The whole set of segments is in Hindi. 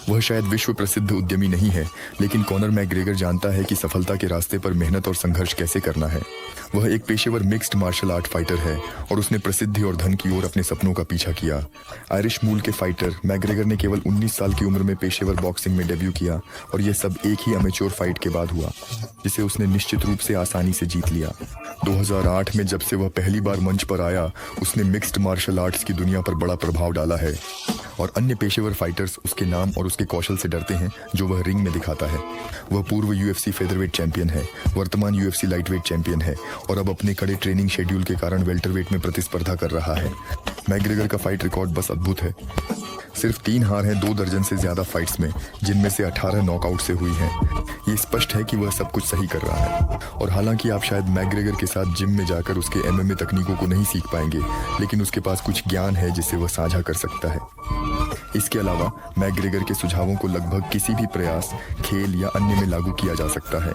वह शायद विश्व प्रसिद्ध उद्यमी नहीं है, लेकिन कॉनर मैकग्रेगर जानता है कि सफलता के रास्ते पर मेहनत और संघर्ष कैसे करना है। वह एक पेशेवर मिक्स्ड मार्शल आर्ट फाइटर है और उसने प्रसिद्धि और धन की ओर अपने सपनों का पीछा किया। आयरिश मूल के फाइटर मैकग्रेगर ने केवल 19 साल की उम्र में पेशेवर बॉक्सिंग में डेब्यू किया और यह सब एक ही अमेच्योर फाइट के बाद हुआ, जिसे उसने निश्चित रूप से आसानी से जीत लिया। 2008 में जब से वह पहली बार मंच पर आया, उसने मिक्स्ड मार्शल आर्ट्स की दुनिया पर बड़ा प्रभाव डाला है और अन्य पेशेवर फाइटर्स उसके नाम और उसके कौशल से डरते हैं जो वह रिंग में दिखाता है। वह पूर्व यूएफसी फेदरवेट चैंपियन है, वर्तमान यूएफसी लाइटवेट चैंपियन है और अब अपने कड़े ट्रेनिंग शेड्यूल के कारण वेल्टरवेट में प्रतिस्पर्धा कर रहा है। मैकग्रेगर का फाइट रिकॉर्ड बस अद्भुत है। सिर्फ 3 हार हैं 2 दर्जन से ज्यादा फाइट्स में, जिनमें से 18 नॉकआउट से हुई हैं। ये स्पष्ट है कि वह सब कुछ सही कर रहा है। और हालांकि आप शायद मैकग्रेगर के साथ जिम में जाकर उसके एमएमए तकनीकों को नहीं सीख पाएंगे, लेकिन उसके पास कुछ ज्ञान है जिसे वह साझा कर सकता है। इसके अलावा मैकग्रेगर के सुझावों को लगभग किसी भी प्रयास, खेल या अन्य में लागू किया जा सकता है।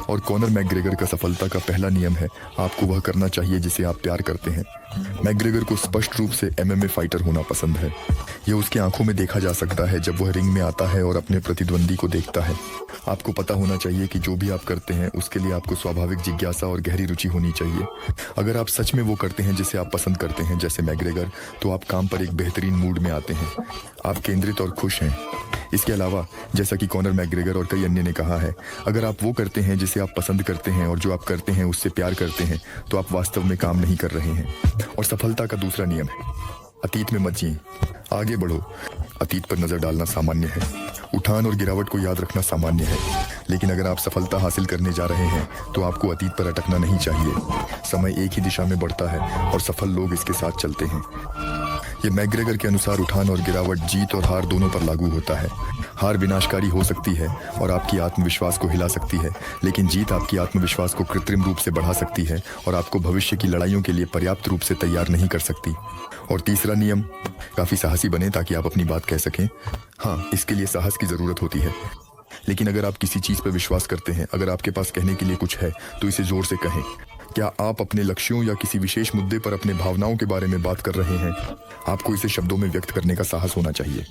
और कॉनर मैकग्रेगर का सफलता का पहला नियम है, आपको वह करना चाहिए जिसे आप प्यार करते हैं। मैकग्रेगर को स्पष्ट रूप से एमएमए फाइटर होना पसंद है। यह उसके आंखों में देखा जा सकता है जब वह रिंग में आता है और अपने प्रतिद्वंदी को देखता है। आपको पता होना चाहिए कि जो भी आप करते हैं उसके लिए आपको स्वाभाविक जिज्ञासा और गहरी रुचि होनी चाहिए। अगर आप सच में वो करते हैं जिसे आप पसंद करते हैं, जैसे मैकग्रेगर, तो आप काम पर एक बेहतरीन मूड में आते हैं। आप केंद्रित और खुश हैं। इसके अलावा, जैसा कि कॉनर मैकग्रेगर और कई अन्य ने कहा है, अगर आप वो करते हैं जिसे आप पसंद करते हैं और जो आप करते हैं उससे प्यार करते हैं, तो आप वास्तव में काम नहीं कर रहे हैं। और सफलता का दूसरा नियम है, अतीत में मत जिए, आगे बढ़ो। अतीत पर नजर डालना सामान्य है, उठान और गिरावट को याद रखना सामान्य है, लेकिन अगर आप सफलता हासिल करने जा रहे हैं तो आपको अतीत पर अटकना नहीं चाहिए। समय एक ही दिशा में बढ़ता है और सफल लोग इसके साथ चलते हैं। ये मैकग्रेगर के अनुसार उठान और गिरावट जीत और हार दोनों पर लागू होता है। हार विनाशकारी हो सकती है और आपकी आत्मविश्वास को हिला सकती है, लेकिन जीत आपकी आत्मविश्वास को कृत्रिम रूप से बढ़ा सकती है और आपको भविष्य की लड़ाइयों के लिए पर्याप्त रूप से तैयार नहीं कर सकती। और तीसरा नियम, काफी साहसी बने ताकि आप अपनी बात कह सकें। हाँ, इसके लिए साहस की जरूरत होती है, लेकिन अगर आप किसी चीज पर विश्वास करते हैं, अगर आपके पास कहने के लिए कुछ है, तो इसे जोर से कहें। क्या आप अपने लक्ष्यों या किसी विशेष मुद्दे पर अपने भावनाओं के बारे में बात कर रहे हैं? आपको इसे शब्दों में व्यक्त करने का साहस होना चाहिए।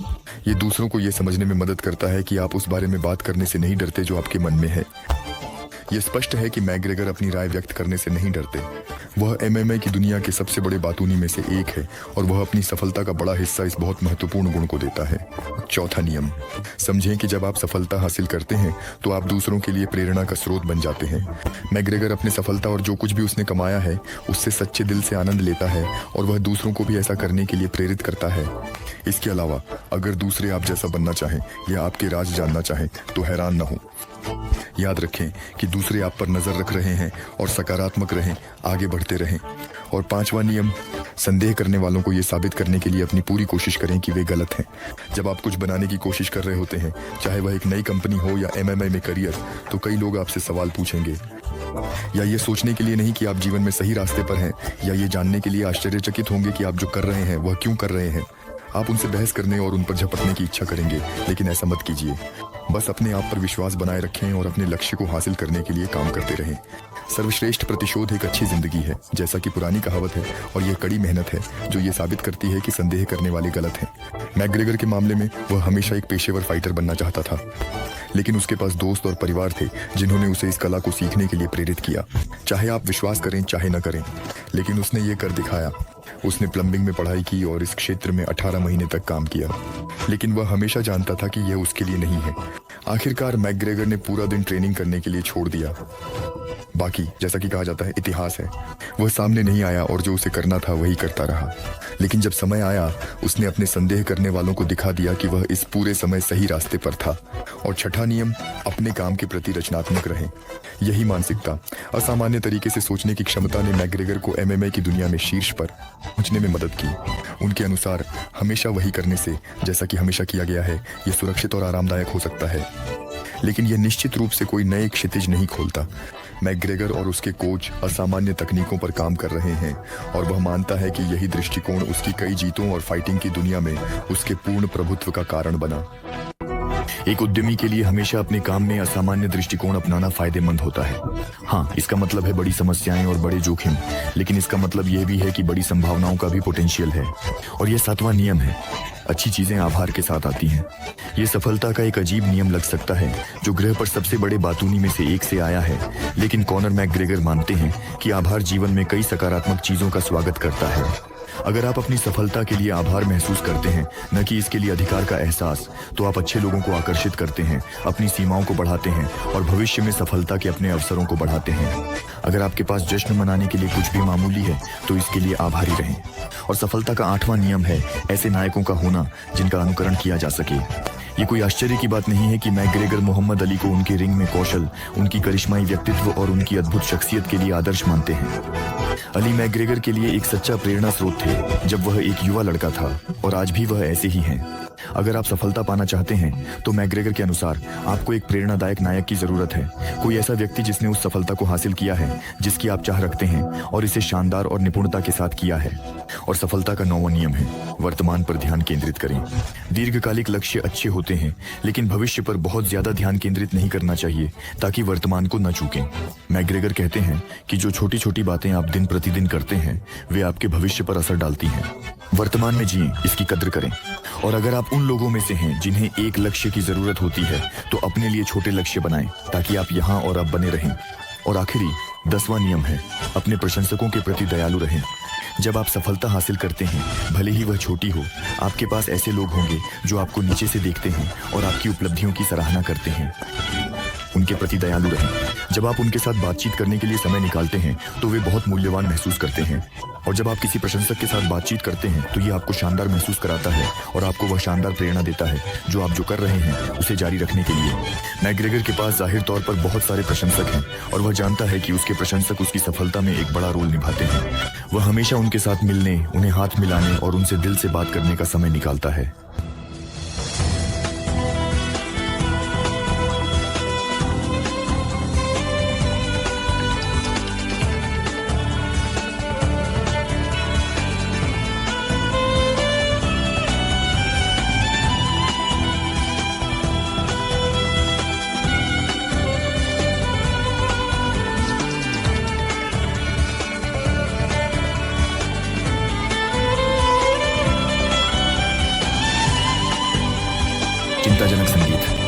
ये दूसरों को यह समझने में मदद करता है कि आप उस बारे में बात करने से नहीं डरते जो आपके मन में है। यह स्पष्ट है कि मैकग्रेगर अपनी राय व्यक्त करने से नहीं डरते। वह एमएमए की दुनिया के सबसे बड़े बातूनी में से एक है और वह अपनी सफलता का बड़ा हिस्सा इस बहुत महत्वपूर्ण गुण को देता है। चौथा नियम, समझें कि जब आप सफलता हासिल करते हैं तो आप दूसरों के लिए प्रेरणा का स्रोत बन जाते हैं। मैकग्रेगर अपनी सफलता और जो कुछ भी उसने कमाया है उससे सच्चे दिल से आनंद लेता है और वह दूसरों को भी ऐसा करने के लिए प्रेरित करता है। इसके अलावा, अगर दूसरे आप जैसा बनना चाहें या आपके राज जानना चाहें तो हैरान न हो। याद रखें कि दूसरे आप पर नजर रख रहे हैं और सकारात्मक रहें, आगे बढ़ते रहें। और 5वां नियम, संदेह करने वालों को यह साबित करने के लिए अपनी पूरी कोशिश करें कि वे गलत हैं। जब आप कुछ बनाने की कोशिश कर रहे होते हैं, चाहे वह एक नई कंपनी हो या एमएमए में करियर, तो कई लोग आपसे सवाल पूछेंगे। या ये सोचने के लिए नहीं कि आप जीवन में सही रास्ते पर हैं, या ये जानने के लिए आश्चर्यचकित होंगे कि आप जो कर रहे हैं वह क्यों कर रहे हैं। आप उनसे बहस करने और उन पर झपटने की इच्छा करेंगे, लेकिन ऐसा मत कीजिए। बस अपने आप पर विश्वास बनाए रखें और अपने लक्ष्य को हासिल करने के लिए काम करते रहें। सर्वश्रेष्ठ प्रतिशोध एक अच्छी जिंदगी है, जैसा कि पुरानी कहावत है, और यह कड़ी मेहनत है जो ये साबित करती है कि संदेह करने वाले गलत हैं। मैकग्रेगर के मामले में वह हमेशा एक पेशेवर फाइटर बनना चाहता था, लेकिन उसके पास दोस्त और परिवार थे जिन्होंने उसे इस कला को सीखने के लिए प्रेरित किया। चाहे आप विश्वास करें चाहे न करें, लेकिन उसने ये कर दिखाया। उसने प्लम्बिंग में पढ़ाई की और इस क्षेत्र में 18 महीने तक काम किया, लेकिन वह हमेशा जानता था कि यह उसके लिए नहीं है। आखिरकार मैकग्रेगर ने पूरा दिन ट्रेनिंग करने के लिए छोड़ दिया। बाकी, जैसा कि कहा जाता है, इतिहास है। वह सामने नहीं आया और जो उसे करना था वही करता रहा। लेकिन जब समय आया, उसने अपने संदेह करने वालों को दिखा दिया कि वह इस पूरे समय सही रास्ते पर था। और छठा नियम, अपने काम के प्रति रचनात्मक रहें। यही मानसिकता, असामान्य तरीके से सोचने की क्षमता ने मैकग्रेगर को एमएमए की दुनिया में शीर्ष पर पहुंचने में मदद की। उनके अनुसार हमेशा वही करने से, जैसा कि हमेशा किया गया है, यह सुरक्षित और आरामदायक हो सकता है, लेकिन यह निश्चित रूप से कोई नए क्षितिज नहीं खोलता। मैकग्रेगर और उसके कोच असामान्य तकनीकों पर काम कर रहे हैं और वह मानता है कि यही दृष्टिकोण उसकी कई जीतों और फाइटिंग की दुनिया में उसके पूर्ण प्रभुत्व का कारण बना। एक उद्यमी के लिए हमेशा अपने काम में असामान्य दृष्टिकोण अपनाना फायदेमंद होता है। हाँ, इसका मतलब है बड़ी समस्याएं और बड़े जोखिम, लेकिन इसका मतलब यह भी है कि बड़ी संभावनाओं का भी पोटेंशियल है। और यह 7वां नियम है, अच्छी चीजें आभार के साथ आती हैं। ये सफलता का एक अजीब नियम लग सकता है जो ग्रह पर सबसे बड़े बातूनी में से एक से आया है, लेकिन कॉनर मैकग्रेगर मानते हैं कि आभार जीवन में कई सकारात्मक चीजों का स्वागत करता है। अगर आप अपनी सफलता के लिए आभार महसूस करते हैं, न कि इसके लिए अधिकार का एहसास, तो आप अच्छे लोगों को आकर्षित करते हैं, अपनी सीमाओं को बढ़ाते हैं और भविष्य में सफलता के अपने अवसरों को बढ़ाते हैं। अगर आपके पास जश्न मनाने के लिए कुछ भी मामूली है, तो इसके लिए आभारी रहें। और सफलता का 8वां नियम है ऐसे नायकों का होना जिनका अनुकरण किया जा सके। ये कोई आश्चर्य की बात नहीं है कि मैकग्रेगर मोहम्मद अली को उनके रिंग में कौशल, उनकी करिश्माई व्यक्तित्व और उनकी अद्भुत शख्सियत के लिए आदर्श मानते हैं। अली मैकग्रेगर के लिए एक सच्चा प्रेरणा स्रोत थे जब वह एक युवा लड़का था, और आज भी वह ऐसे ही हैं। अगर आप सफलता पाना चाहते हैं तो मैकग्रेगर के अनुसार आपको एक प्रेरणादायक नायक की जरूरत है, कोई ऐसा व्यक्ति जिसने उस सफलता को हासिल किया है जिसकी आप चाह रखते हैं और इसे शानदार और निपुणता के साथ किया है। और सफलता का 9वां नियम है वर्तमान पर ध्यान केंद्रित करें। दीर्घकालिक लक्ष्य अच्छे होते हैं, लेकिन भविष्य पर बहुत ज्यादा ध्यान केंद्रित नहीं करना चाहिए ताकि वर्तमान को न चूकें। मैकग्रेगर कहते हैं कि जो छोटी छोटी बातें आप दिन प्रतिदिन करते हैं वे आपके भविष्य पर असर डालती हैं। वर्तमान में जिएं, इसकी कद्र करें। और अगर आप उन लोगों में से हैं जिन्हें एक लक्ष्य की जरूरत होती है, तो अपने लिए छोटे लक्ष्य बनाएं ताकि आप यहाँ और अब बने रहें। और आखिरी 10वां नियम है अपने प्रशंसकों के प्रति दयालु रहें। जब आप सफलता हासिल करते हैं, भले ही वह छोटी हो, आपके पास ऐसे लोग होंगे जो आपको नीचे से देखते हैं और आपकी उपलब्धियों की सराहना करते हैं। उनके प्रति दयालु रहें। जब आप उनके साथ बातचीत करने के लिए समय निकालते हैं तो वे बहुत मूल्यवान महसूस करते हैं। और जब आप किसी प्रशंसक के साथ बातचीत करते हैं तो ये आपको शानदार महसूस कराता है और आपको वह शानदार प्रेरणा देता है जो आप जो कर रहे हैं उसे जारी रखने के लिए। मैकग्रेगर के पास जाहिर तौर पर बहुत सारे प्रशंसक हैं और वह जानता है कि उसके प्रशंसक उसकी सफलता में एक बड़ा रोल निभाते हैं। वह हमेशा उनके साथ मिलने, उन्हें हाथ मिलाने और उनसे दिल से बात करने का समय निकालता है। चिंताजनक संगीत।